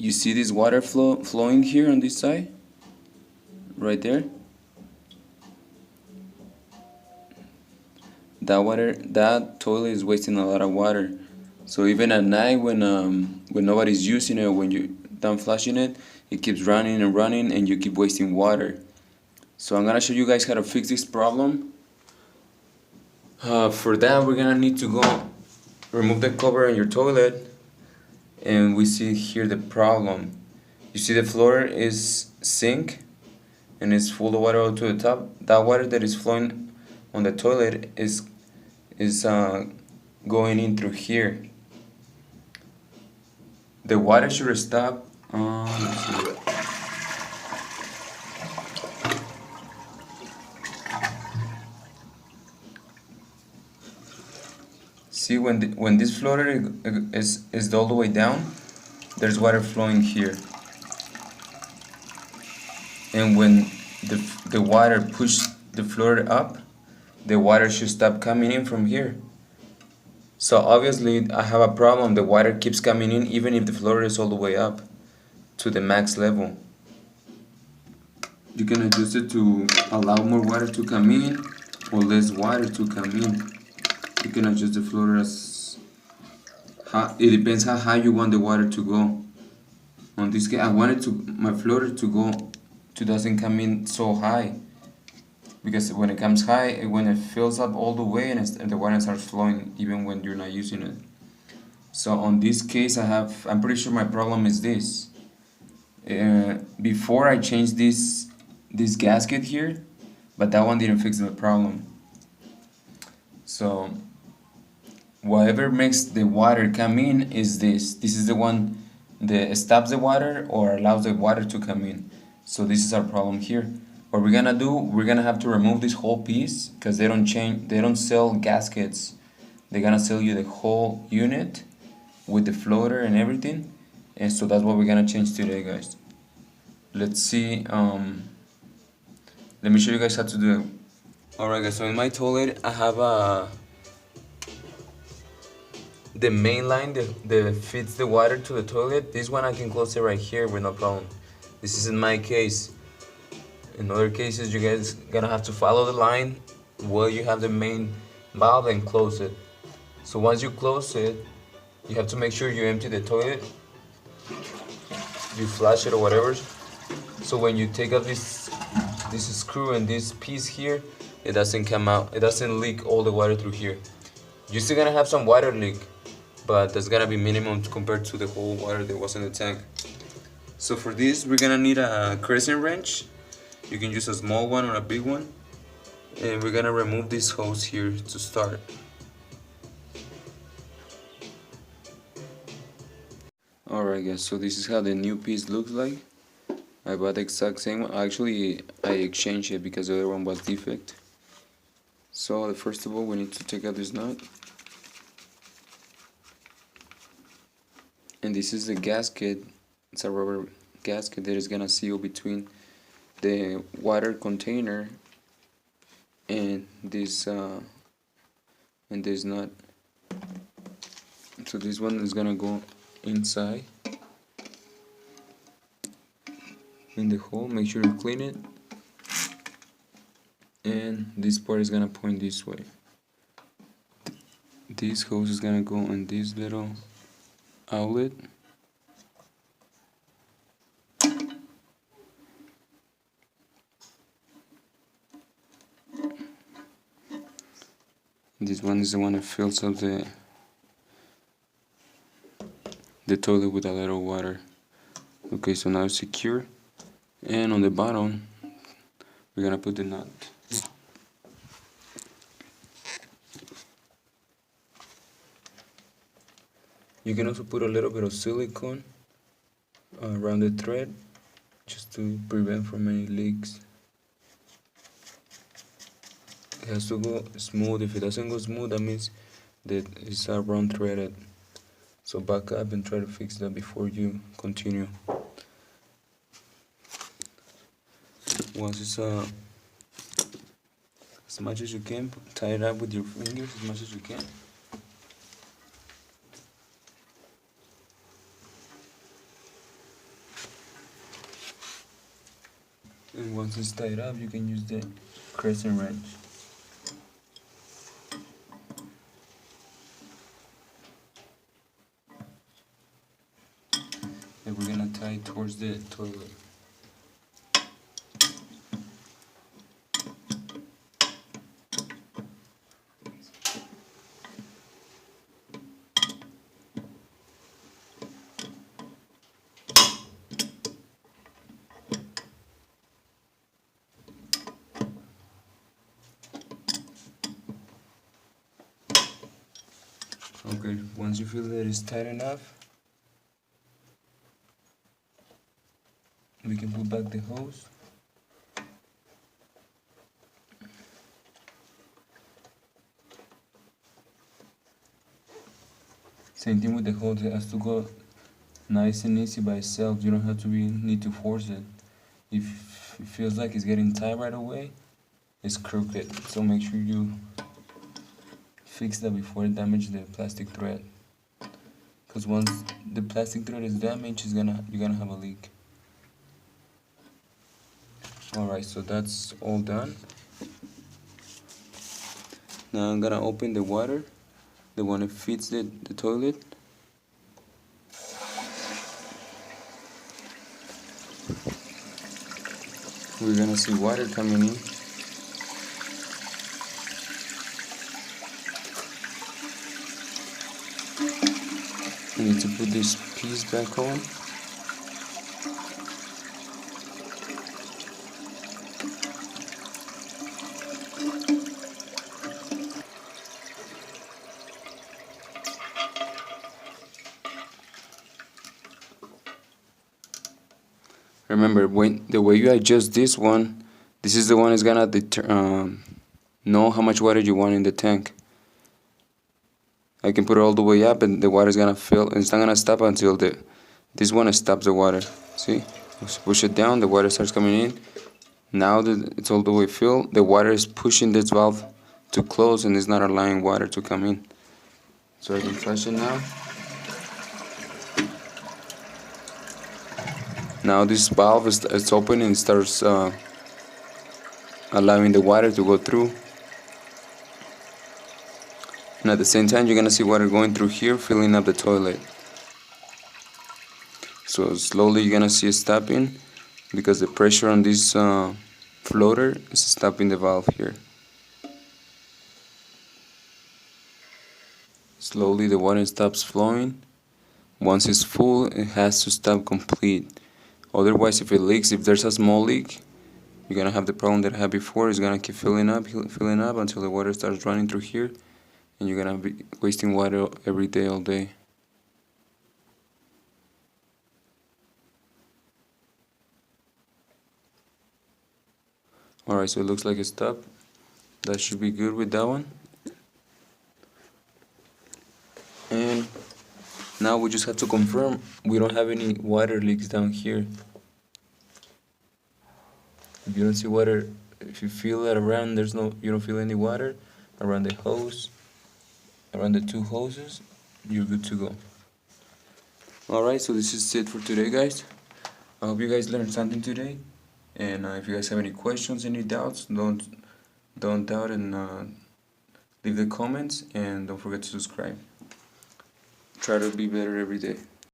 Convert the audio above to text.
you see this water flowing here on this side, right there. That toilet is wasting a lot of water. So even at night when nobody's using it, when you're done flushing it, it keeps running and running and you keep wasting water. So I'm gonna show you guys how to fix this problem. For that, we're gonna need to go remove the cover on your toilet, and we see here the problem. You see the floor is sink and it's full of water all to the top. That water that is flowing on the toilet is going in through here. The water should stop. Let's see. See, when this floater is all the way down, there's water flowing here. And when the water pushes the floater up, the water should stop coming in from here. So obviously I have a problem. The water keeps coming in even if the floater is all the way up to the max level. You can adjust it to allow more water to come in or less water to come in. You can adjust the floater as it depends how high you want the water to go. On this case, I wanted my floater doesn't come in so high, because when it comes high, when it fills up all the way and the water starts flowing even when you're not using it. So on this case, I'm pretty sure my problem is this. Before I changed this gasket here, but that one didn't fix the problem. So whatever makes the water come in is this. This is the one that stops the water or allows the water to come in. So this is our problem here. What we're gonna do, we're gonna have to remove this whole piece, because they don't sell gaskets. They're gonna sell you the whole unit with the floater and everything. And so that's what we're gonna change today, guys. Let's see. Let me show you guys how to do it. Alright guys, so in my toilet I have the main line that feeds the water to the toilet. This one I can close it right here with no problem. This is in my case. In other cases, you guys gonna have to follow the line while you have the main valve and close it. So once you close it, you have to make sure you empty the toilet, you flush it or whatever. So when you take out this screw and this piece here, it doesn't come out, it doesn't leak all the water through here. You're still gonna have some water leak, but that's gonna be minimum compared to the whole water that was in the tank. So for this, we're gonna need a crescent wrench. You can use a small one or a big one. And we're gonna remove this hose here to start. Alright guys, so this is how the new piece looks like. I bought the exact same one. Actually, I exchanged it because the other one was defect. So first of all, we need to take out this nut. And this is the gasket. It's a rubber gasket that is gonna seal between the water container and this nut. So this one is gonna go inside in the hole. Make sure you clean it, and this part is gonna point this way. This hose is gonna go on this little outlet. This one is the one that fills up the toilet with a little water. Okay, so now it's secure, and on the bottom we're gonna put the nut. You can also put a little bit of silicone around the thread just to prevent from any leaks. It has to go smooth. If it doesn't go smooth, that means that it's round threaded. So back up and try to fix that before you continue. Once it's as much as you can, tie it up with your fingers as much as you can. And once it's tied up, you can use the crescent wrench. And we're gonna tie it towards the toilet. Okay, once you feel that it's tight enough, we can pull back the hose. Same thing with the hose, it has to go nice and easy by itself. You don't have to need to force it. If it feels like it's getting tight right away, it's crooked. So make sure you fix that before it damages the plastic thread. Because once the plastic thread is damaged, you're gonna have a leak. Alright, so that's all done. Now I'm gonna open the water, the one that feeds the toilet. We're gonna see water coming in. We need to put this piece back on. Remember, when the way you adjust this one, this is the one that's gonna know how much water you want in the tank. I can put it all the way up and the water is gonna fill, and it's not gonna stop until this one stops the water. See? Push it down, the water starts coming in. Now that it's all the way filled, the water is pushing this valve to close and it's not allowing water to come in. So I can flush it now. Now this valve is open and starts allowing the water to go through. And at the same time, you're gonna see water going through here, filling up the toilet. So slowly you're gonna see it stopping because the pressure on this floater is stopping the valve here. Slowly the water stops flowing. Once it's full, it has to stop complete. Otherwise, if it leaks, if there's a small leak, you're gonna have the problem that I had before. It's gonna keep filling up until the water starts running through here, and you're gonna be wasting water every day, all day. Alright, so it looks like it stopped. That should be good with that one. And now we just have to confirm we don't have any water leaks down here. If you don't see water, if you feel that around you don't feel any water around the hose, around the two hoses, you're good to go. Alright, so this is it for today, guys. I hope you guys learned something today. And if you guys have any questions, any doubts, don't doubt and leave the comments, and don't forget to subscribe. Try to be better every day.